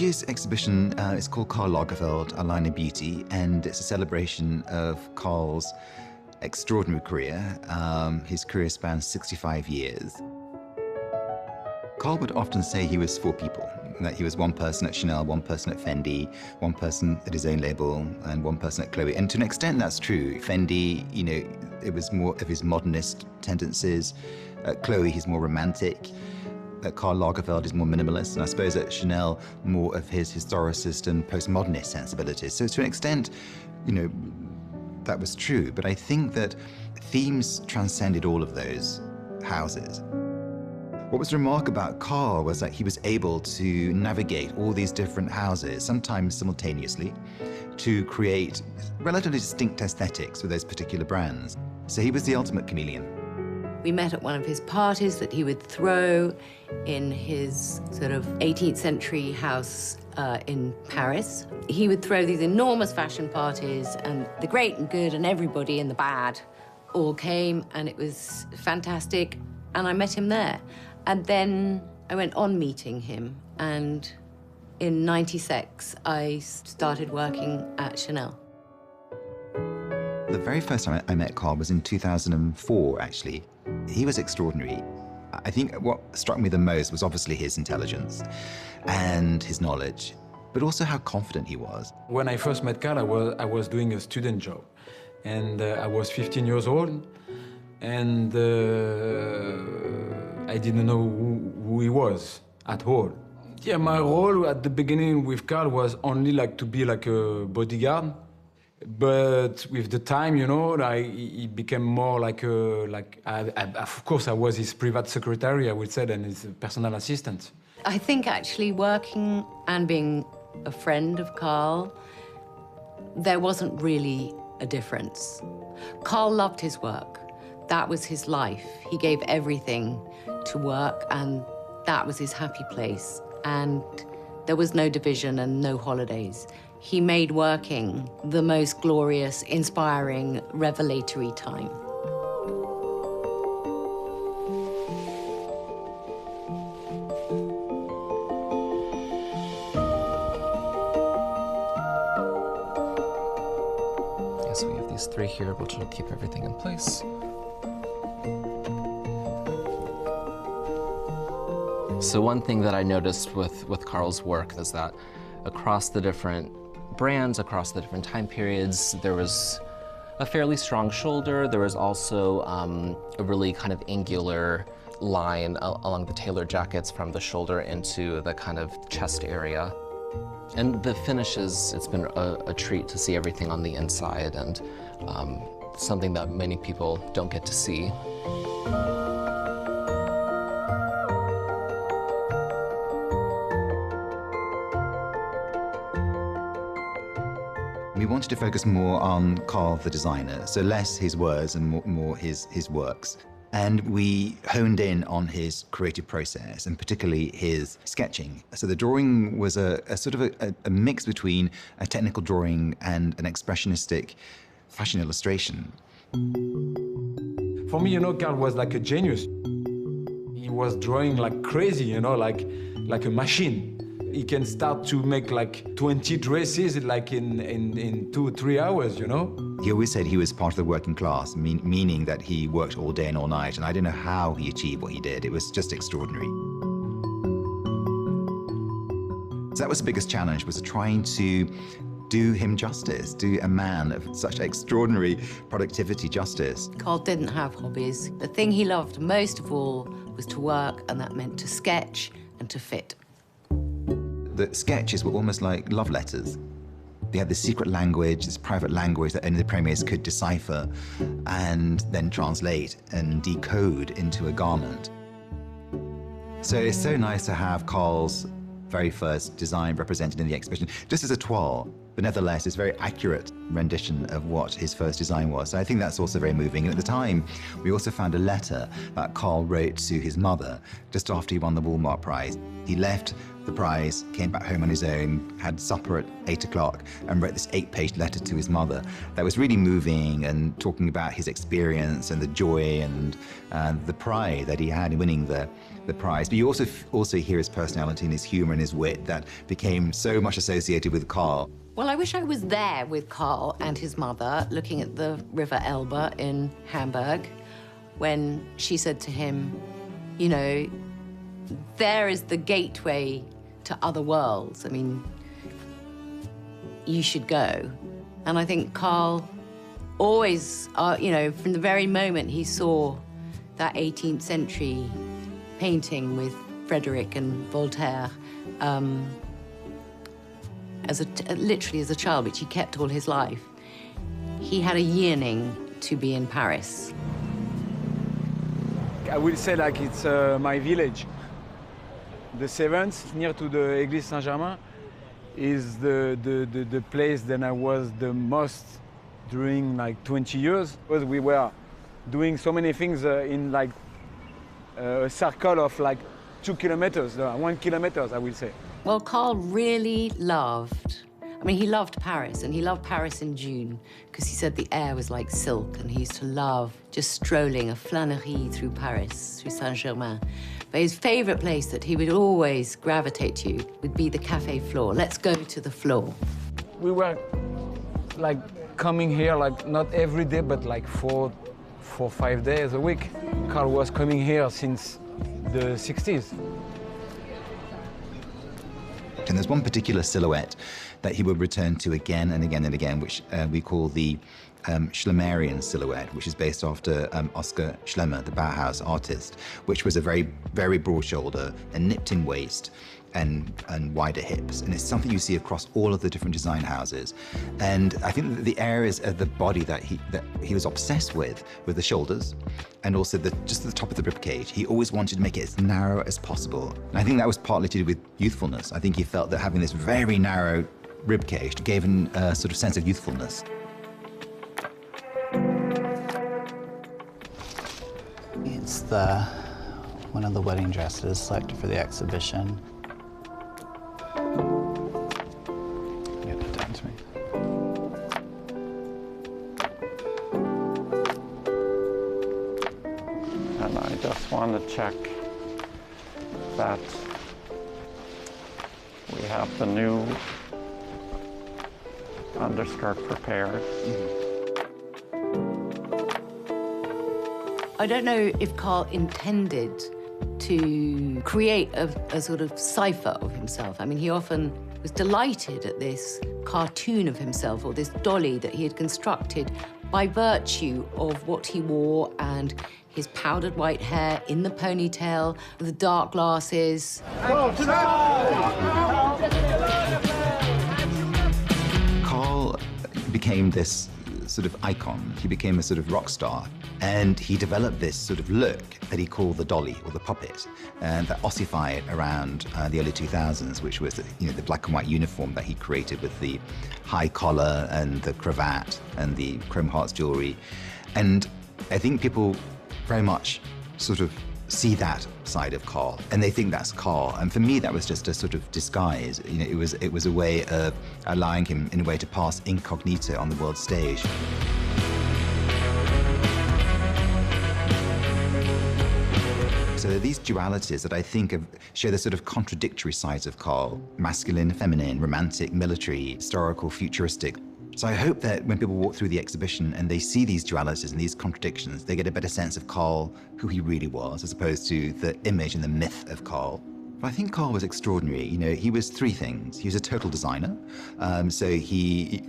year's exhibition is called Karl Lagerfeld, A Line of Beauty, and it's a celebration of Karl's extraordinary career. His career spans 65 years. Karl would often say he was four people, that he was one person at Chanel, one person at Fendi, one person at his own label, and one person at Chloe. And to an extent, that's true. Fendi, you know, it was more of his modernist tendencies. At Chloe, he's more romantic. At Karl Lagerfeld, he's more minimalist. And I suppose at Chanel, more of his historicist and postmodernist sensibilities. So to an extent, you know, that was true. But I think that themes transcended all of those houses. What was remarkable about Karl was that he was able to navigate all these different houses, sometimes simultaneously, to create relatively distinct aesthetics for those particular brands. So he was the ultimate chameleon. We met at one of his parties that he would throw in his sort of 18th century house in Paris. He would throw these enormous fashion parties, and the great and good and everybody and the bad all came, and it was fantastic, and I met him there. And then I went on meeting him, and in '96, I started working at Chanel. The very first time I met Karl was in 2004, actually. He was extraordinary. I think what struck me the most was obviously his intelligence and his knowledge, but also how confident he was. When I first met Karl, I was doing a student job, and I was 15 years old, and I didn't know who he was at all. Yeah, my role at the beginning with Karl was only like to be like a bodyguard. But with the time, you know, he became more like of course, I was his private secretary, I would say, and his personal assistant. I think actually working and being a friend of Karl, there wasn't really a difference. Karl loved his work. That was his life. He gave everything to work, and that was his happy place. And there was no division and no holidays. He made working the most glorious, inspiring, revelatory time. Yes, we have these three here, which will keep everything in place. So one thing that I noticed with Karl's work is that across the different brands, across the different time periods, there was a fairly strong shoulder. There was also a really kind of angular line along the tailored jackets from the shoulder into the kind of chest area. And the finishes, it's been a treat to see everything on the inside, and something that many people don't get to see. We wanted to focus more on Karl the designer, so less his words and more his works. And we honed in on his creative process, and particularly his sketching. So the drawing was a sort of a mix between a technical drawing and an expressionistic fashion illustration. For me, you know, Karl was like a genius. He was drawing like crazy, you know, like a machine. He can start to make like 20 dresses like in 2-3 hours, you know? He always said he was part of the working class, meaning that he worked all day and all night, and I don't know how he achieved what he did. It was just extraordinary. So that was the biggest challenge, was trying to do him justice, do a man of such extraordinary productivity justice. Karl didn't have hobbies. The thing he loved most of all was to work, and that meant to sketch and to fit. The sketches were almost like love letters. They had this secret language, this private language that only the premiers could decipher and then translate and decode into a garment. So it's so nice to have Karl's very first design represented in the exhibition, just as a toile, but nevertheless, it's a very accurate rendition of what his first design was. So I think that's also very moving. And at the time, we also found a letter that Karl wrote to his mother just after he won the Walmart Prize. He left the prize, came back home on his own, had supper at 8 o'clock, and wrote this 8-page letter to his mother that was really moving and talking about his experience and the joy and the pride that he had in winning the prize. But you also hear his personality and his humor and his wit that became so much associated with Karl. Well, I wish I was there with Karl and his mother looking at the River Elbe in Hamburg when she said to him, you know, there is the gateway to other worlds. I mean, you should go. And I think Karl always, you know, from the very moment he saw that 18th century painting with Frederick and Voltaire, literally as a child, which he kept all his life, he had a yearning to be in Paris. I will say like it's my village. The seventh, near to the Église Saint-Germain, is the place that I was the most during like 20 years. Because we were doing so many things in like a circle of like 2 kilometers, 1 kilometer, I will say. Well, Karl really loved, I mean, he loved Paris, and he loved Paris in June, because he said the air was like silk, and he used to love just strolling a flânerie through Paris, through Saint-Germain. But his favorite place that he would always gravitate to would be the Café Floor. Let's go to the floor. We were like coming here, like not every day, but like 4 or 5 days a week. Karl was coming here since the 60s. And there's one particular silhouette that he would return to again and again and again, which we call the Schlemmerian silhouette, which is based after Oskar Schlemmer, the Bauhaus artist, which was a very, very broad shoulder, a nipped-in waist, and wider hips. And it's something you see across all of the different design houses. And I think that the areas of the body that he was obsessed with the shoulders, and also just the top of the ribcage. He always wanted to make it as narrow as possible. And I think that was partly to do with youthfulness. I think he felt that having this very narrow ribcage gave him a sort of sense of youthfulness. It's one of the wedding dresses selected for the exhibition. Get it down to me. And I just want to check that we have the new underskirt prepared. I don't know if Karl intended to create a sort of cipher of himself. I mean, he often was delighted at this cartoon of himself, or this dolly that he had constructed by virtue of what he wore and his powdered white hair in the ponytail, the dark glasses. Karl became this sort of icon. He became a sort of rock star. And he developed this sort of look that he called the dolly, or the puppet, and that ossified around the early 2000s, which was the black and white uniform that he created with the high collar and the cravat and the chrome hearts jewelry. And I think people very much sort of see that side of Karl, and they think that's Karl. And for me, that was just a sort of disguise. You know, it was a way of allowing him, in a way, to pass incognito on the world stage. So there are these dualities that I think show the sort of contradictory sides of Karl: masculine, feminine, romantic, military, historical, futuristic. So I hope that when people walk through the exhibition and they see these dualities and these contradictions, they get a better sense of Karl, who he really was, as opposed to the image and the myth of Karl. But I think Karl was extraordinary. You know, he was 3 things. He was a total designer. So he,